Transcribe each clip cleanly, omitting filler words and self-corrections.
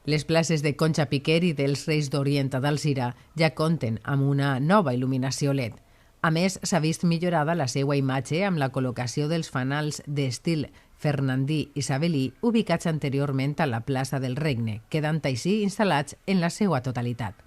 Les places de Concha Piquer i dels Reis d'Orient d'Alzira ja compten amb una nova il·luminació LED. A més, s'ha vist millorada la seva imatge amb la col·locació dels fanals d'estil fernandí i sabelí ubicats anteriorment a la plaça del Regne, quedant així instal·lats en la seva totalitat.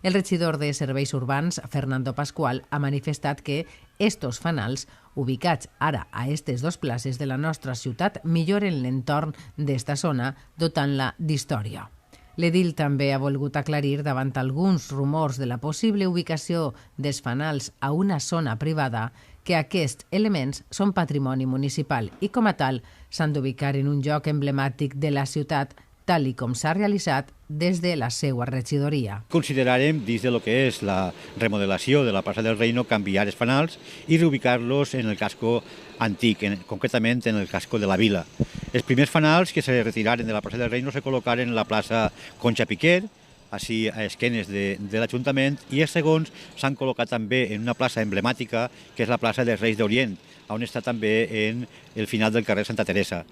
El regidor de Serveis Urbans, Fernando Pascual, ha manifestat que estos fanals, ubicats ara a aquestes dues places de la nostra ciutat, milloren l'entorn d'esta zona, dotant-la d'història. L'edil també ha volgut aclarir davant alguns rumors de la possible ubicació dels fanals a una zona privada que aquests elements són patrimoni municipal i, com a tal, s'han d'ubicar en un lloc emblemàtic de la ciutat, tal i com s'ha realitzat des de la seva regidoria. Considerarem, dins de lo que és la remodelació de la plaça del Reino, canviar els fanals i reubicar-los en el casco antic, concretament en el casco de la vila. Els primers fanals que se retiraren de la plaça del Reino se col·locaren en la plaça Concha Piquer, així a esquenes de l'Ajuntament, i els segons s'han col·locat també en una plaça emblemàtica, que és la plaça dels Reis d'Orient, on està també en el final del carrer Santa Teresa.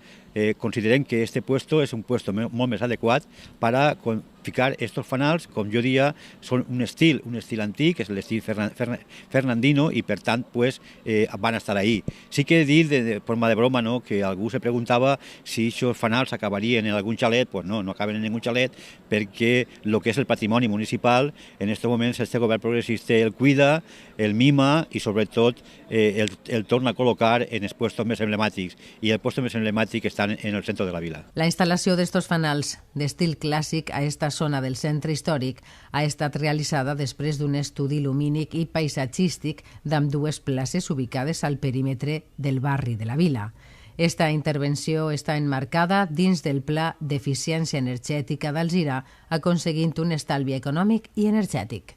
Considerem que este puesto és un puesto molt més adequat per a ficar estos fanals, com jo diria, són un estil antic, és l'estil fernandino, i per tant van estar ahí. Sí que dir, de forma de broma, que algú se preguntava si aquests fanals acabarien en algun xalet. Pues no acaben en ningú xalet, perquè el que és el patrimoni municipal, en aquests moments este govern progressista el cuida, el mima i sobretot el torna a col·locar en els puestos més emblemàtics, i els puestos més emblemàtics estan en el centre de la vila. La instal·lació d'estos fanals d'estil clàssic a esta zona del centre històric ha estat realitzada després d'un estudi lumínic i paisatgístic d'ambdues places ubicades al perímetre del barri de la vila. Esta intervenció està enmarcada dins del Pla d'Eficiència Energètica d'Alzira, aconseguint un estalvi econòmic i energètic.